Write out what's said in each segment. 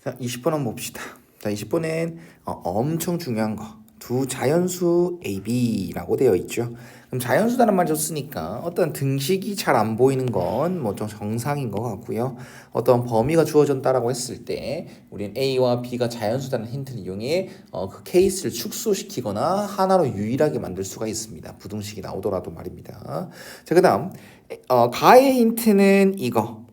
자, 20번 한번 봅시다. 자, 20번엔 엄청 중요한 거. 두 자연수 A, B라고 되어 있죠. 그럼 자연수다는 말 줬으니까 어떤 등식이 잘 안 보이는 건 뭐 좀 정상인 것 같고요. 어떤 범위가 주어졌다라고 했을 때 우리는 A와 B가 자연수다는 힌트를 이용해 그 케이스를 축소시키거나 하나로 유일하게 만들 수가 있습니다. 부등식이 나오더라도 말입니다. 자, 그 다음 가의 힌트는 이거,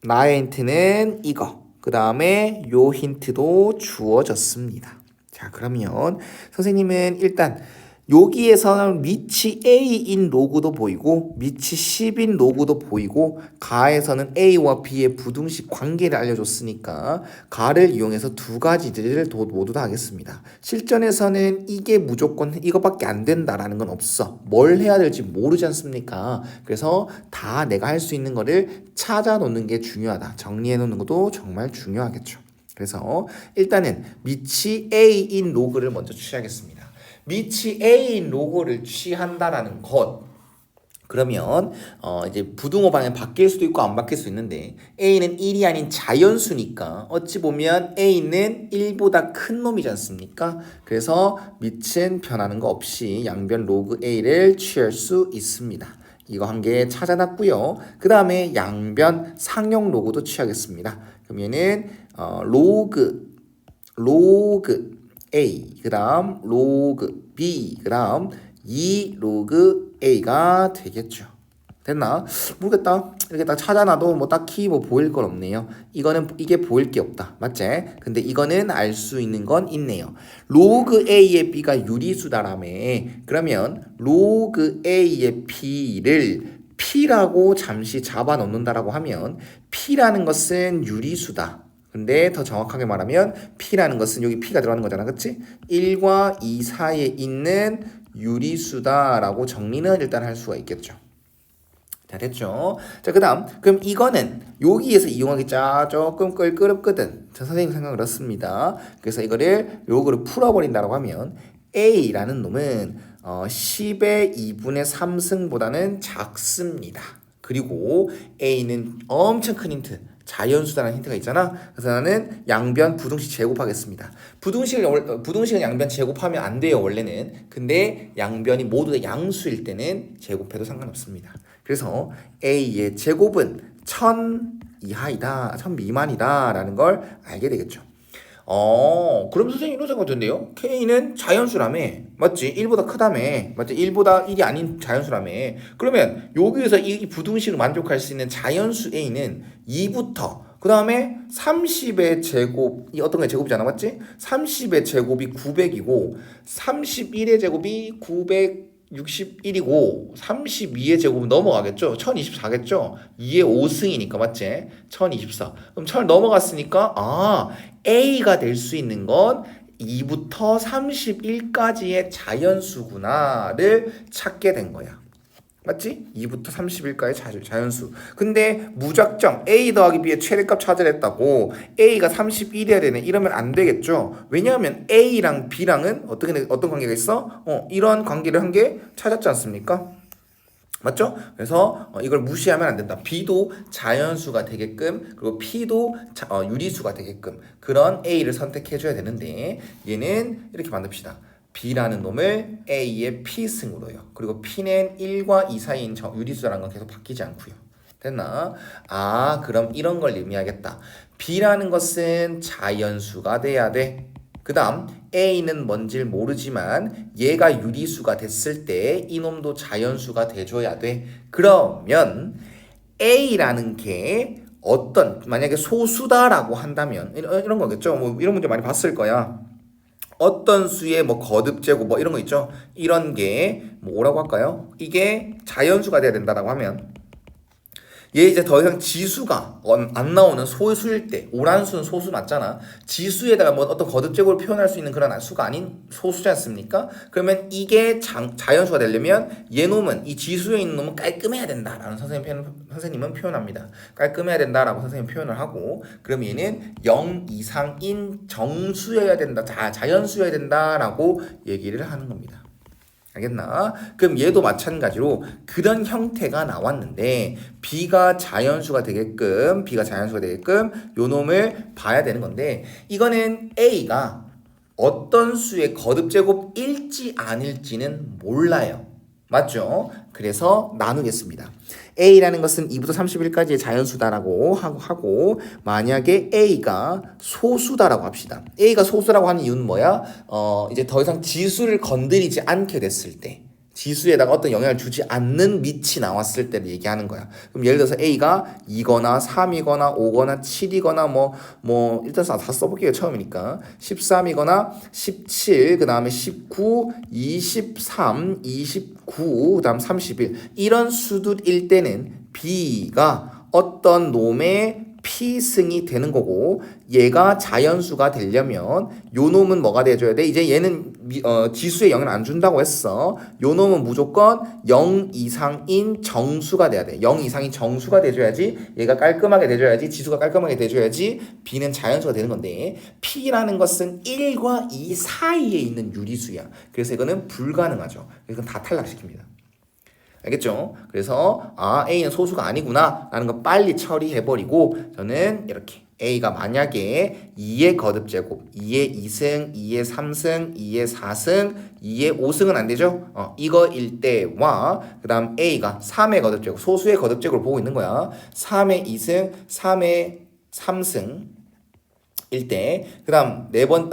나의 힌트는 이거. 그 다음에 요 힌트도 주어졌습니다. 자, 그러면 선생님은 일단 여기에서는 밑이 A인 로그도 보이고 밑이 10인 로그도 보이고 가에서는 A와 B의 부등식 관계를 알려줬으니까 가를 이용해서 두 가지들을 모두 다 하겠습니다. 실전에서는 이게 무조건 이것밖에 안 된다라는 건 없어. 뭘 해야 될지 모르지 않습니까? 그래서 다 내가 할 수 있는 거를 찾아 놓는 게 중요하다. 정리해 놓는 것도 정말 중요하겠죠. 그래서 일단은 밑이 A인 로그를 먼저 취하겠습니다. 밑이 A인 로그를 취한다라는 것. 그러면 이제 부등호 방향 바뀔 수도 있고 안 바뀔 수 있는데 A는 1이 아닌 자연수니까 어찌 보면 A는 1보다 큰 놈이지 않습니까? 그래서 밑은 변하는 거 없이 양변 로그 A를 취할 수 있습니다. 이거 한 개 찾아놨고요. 그 다음에 양변 상용 로그도 취하겠습니다. 그러면은 로그 A, 그 다음 로그 B, 그 다음 2 로그 A가 되겠죠. 됐나? 모르겠다. 이렇게 딱 찾아놔도 뭐 딱히 뭐 보일 건 없네요. 이게 보일 게 없다. 맞지? 근데 이거는 알 수 있는 건 있네요. 로그 A의 B가 유리수다라며. 그러면 로그 A의 B를 P라고 잠시 잡아 놓는다라고 하면 P라는 것은 유리수다. 근데 더 정확하게 말하면 P라는 것은 여기 P가 들어가는 거잖아. 그치? 1과 2 사이에 있는 유리수다라고 정리는 일단 할 수가 있겠죠. 자, 됐죠? 자, 그 다음. 그럼 이거는 여기에서 이용하기 조금 껄끄럽거든. 자, 선생님 생각 그렇습니다. 그래서 이거를 요거를 풀어버린다고 하면 A라는 놈은 10의 2분의 3승보다는 작습니다. 그리고 A는 엄청 큰 힌트. 자연수다라는 힌트가 있잖아. 그래서 나는 양변 부등식 제곱하겠습니다. 부등식은 양변 제곱하면 안 돼요, 원래는. 근데 양변이 모두 다 양수일 때는 제곱해도 상관없습니다. 그래서 A의 제곱은 1000 이하이다, 1000 미만이다 라는 걸 알게 되겠죠. 그럼 선생님 이런 생각 드는데요. K는 자연수라며. 맞지? 1보다 크다며. 맞지? 1보다 1이 아닌 자연수라며. 그러면 여기에서 이 부등식을 만족할 수 있는 자연수 A는 2부터 그 다음에 30의 제곱, 이 어떤 게 제곱이잖아. 맞지? 30의 제곱이 900이고 31의 제곱이 961이고 32의 제곱은 넘어가겠죠? 1024겠죠? 2의 5승이니까 맞지? 1024. 그럼 1000 넘어갔으니까 A가 될 수 있는 건 2부터 31까지의 자연수구나를 찾게 된 거야. 맞지? 2부터 30일까지 자연수. 근데 무작정 A 더하기 B의 최대값 찾으랬다고 A가 31이어야 되네. 이러면 안 되겠죠. 왜냐하면 A랑 B랑은 어떤 관계가 있어? 이런 관계를 한 게 찾았지 않습니까? 맞죠? 그래서 이걸 무시하면 안 된다. B도 자연수가 되게끔 그리고 P도 유리수가 되게끔 그런 A를 선택해줘야 되는데 얘는 이렇게 만듭시다. B라는 놈을 A의 P승으로요. 그리고 P는 1과 2 사이인 유리수라는 건 계속 바뀌지 않고요. 됐나? 그럼 이런 걸 의미하겠다. B라는 것은 자연수가 돼야 돼. 그 다음 A는 뭔지 모르지만 얘가 유리수가 됐을 때 이놈도 자연수가 돼줘야 돼. 그러면 A라는 게 만약에 소수다라고 한다면 이런 거겠죠. 뭐 이런 문제 많이 봤을 거야. 어떤 수의 뭐 거듭제곱 뭐 이런 거 있죠. 이런 게 뭐라고 할까요? 이게 자연수가 돼야 된다라고 하면 얘 이제 더 이상 지수가 안 나오는 소수일 때, 오란수는 소수 맞잖아. 지수에다가 뭐 어떤 거듭제곱을 표현할 수 있는 그런 수가 아닌 소수지 않습니까? 그러면 이게 자연수가 되려면 얘놈은 이 지수에 있는 놈은 깔끔해야 된다라는 선생님은 표현합니다. 깔끔해야 된다라고 선생님 표현을 하고, 그럼 얘는 0 이상인 정수여야 된다, 자연수여야 된다라고 얘기를 하는 겁니다. 알겠나? 그럼 얘도 마찬가지로 그런 형태가 나왔는데 B가 자연수가 되게끔 요 놈을 봐야 되는 건데 이거는 A가 어떤 수의 거듭제곱일지 아닐지는 몰라요. 맞죠? 그래서 나누겠습니다. A라는 것은 2부터 31까지의 자연수다라고 하고 만약에 A가 소수다라고 합시다. A가 소수라고 하는 이유는 뭐야? 이제 더 이상 지수를 건드리지 않게 됐을 때 지수에다가 어떤 영향을 주지 않는 밑이 나왔을 때를 얘기하는 거야. 그럼 예를 들어서 A가 2거나 3이거나 5거나 7이거나 일단 다 써볼게요. 처음이니까 13이거나 17, 그 다음에 19, 23, 29, 그 다음 31 이런 수들일 때는 B가 어떤 놈의 P승이 되는 거고 얘가 자연수가 되려면 요 놈은 뭐가 돼줘야 돼? 이제 얘는 지수에 영향을 안 준다고 했어. 요 놈은 무조건 0 이상인 정수가 돼야 돼. 0 이상인 정수가 돼줘야지 얘가 깔끔하게 돼줘야지 지수가 깔끔하게 돼줘야지 B는 자연수가 되는 건데 P라는 것은 1과 2 사이에 있는 유리수야. 그래서 이거는 불가능하죠. 이건 다 탈락시킵니다. 알겠죠? 그래서 A는 소수가 아니구나 라는 거 빨리 처리해버리고 저는 이렇게 A가 만약에 2의 거듭제곱 2의 2승, 2의 3승, 2의 4승, 2의 5승은 안 되죠? 이거일 때와 그 다음 A가 3의 거듭제곱 소수의 거듭제곱을 보고 있는 거야. 3의 2승, 3의 3승 일 때, 그 다음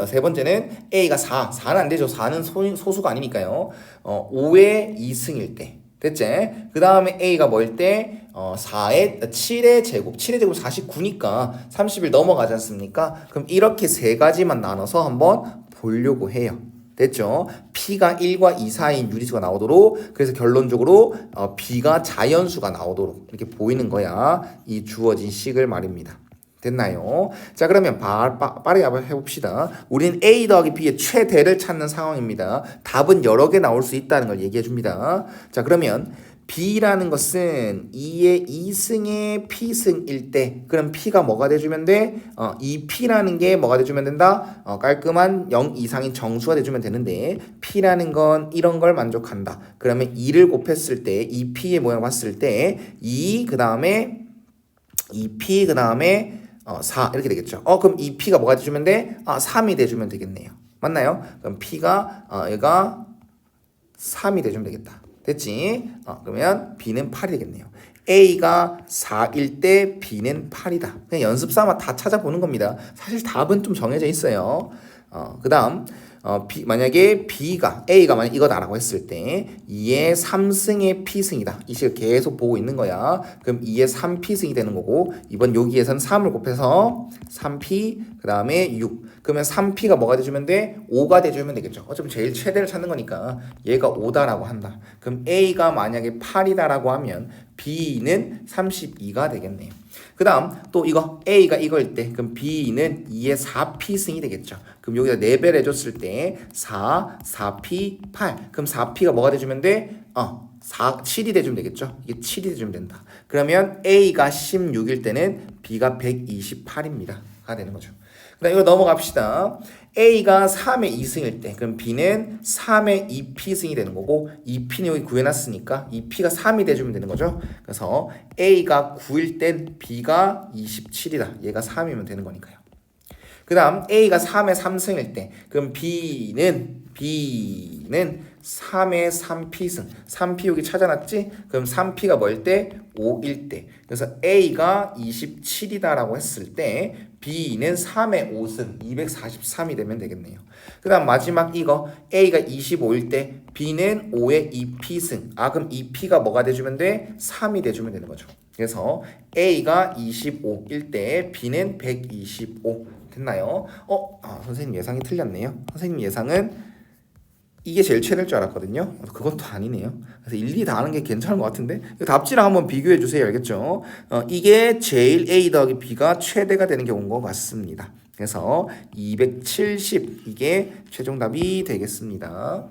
세 번째는 A가 4는 안 되죠. 4는 소수가 아니니까요. 5의 2승일 때. 됐지? 그 다음에 A가 뭐일 때? 7의 제곱 49니까 30일 넘어가지 않습니까? 그럼 이렇게 세 가지만 나눠서 한번 보려고 해요. 됐죠? P가 1과 2 사이인 유리수가 나오도록 그래서 결론적으로 B가 자연수가 나오도록 이렇게 보이는 거야. 이 주어진 식을 말입니다. 됐나요? 자 그러면 빠르게 한번 해봅시다. 우리는 A 더하기 B의 최대를 찾는 상황입니다. 답은 여러 개 나올 수 있다는 걸 얘기해 줍니다. 자 그러면 B라는 것은 2의 2승의 P승일 때 그럼 P가 뭐가 돼주면 돼? 이 P라는 게 뭐가 돼주면 된다? 깔끔한 0 이상인 정수가 돼주면 되는데 P라는 건 이런 걸 만족한다. 그러면 2를 곱했을 때 이 P의 모양을 봤을 때 2, 그 다음에 2P, 그 다음에 4 이렇게 되겠죠. 그럼 이 P가 뭐가 돼주면 돼? 3이 돼주면 되겠네요. 맞나요? 그럼 P가 얘가 3이 돼주면 되겠다. 됐지? 그러면 B는 8이 되겠네요. A가 4일 때 B는 8이다. 그냥 연습 삼아 다 찾아보는 겁니다. 사실 답은 좀 정해져 있어요. 그 다음 만약에 A가 만약 이거다라고 했을 때 2의 3승의 P승이다. 이 식을 계속 보고 있는 거야. 그럼 2의 3P승이 되는 거고 이번 여기에서는 3을 곱해서 3P 그 다음에 6 그러면 3P가 뭐가 돼주면 돼? 5가 돼주면 되겠죠. 어차피 제일 최대를 찾는 거니까 얘가 5다라고 한다. 그럼 A가 만약에 8이다라고 하면 B는 32가 되겠네요. 그 다음 또 이거 A가 이거일 때 그럼 B는 2의 4P승이 되겠죠. 그럼 여기다 4배를 해줬을 때 4, 4P, 8 그럼 4P가 뭐가 돼주면 돼? 7이 돼주면 되겠죠. 이게 7이 돼주면 된다. 그러면 A가 16일 때는 B가 128입니다. 가 되는 거죠. 그 다음 이거 넘어갑시다. A가 3의 2승일 때 그럼 B는 3의 2P승이 되는 거고 2P는 여기 구해놨으니까 2P가 3이 돼주면 되는 거죠. 그래서 A가 9일 땐 B가 27이다. 얘가 3이면 되는 거니까요. 그 다음 A가 3의 3승일 때 그럼 B는 3의 3P승 3P 여기 찾아놨지? 그럼 3P가 뭐일 때? 5일 때 그래서 A가 27이다라고 했을 때 B는 3의 5승 243이 되면 되겠네요. 그 다음 마지막 이거 A가 25일 때 B는 5의 2P승 그럼 2P가 뭐가 돼주면 돼? 3이 돼주면 되는 거죠. 그래서 A가 25일 때 B는 125 됐나요? 선생님 예상이 틀렸네요. 선생님 예상은 이게 제일 최대일 줄 알았거든요. 그것도 아니네요. 그래서 1, 2 다 하는 게 괜찮은 것 같은데 답지랑 한번 비교해 주세요. 알겠죠? 이게 제일 A 더하기 B가 최대가 되는 경우인 것 같습니다. 그래서 270 이게 최종 답이 되겠습니다.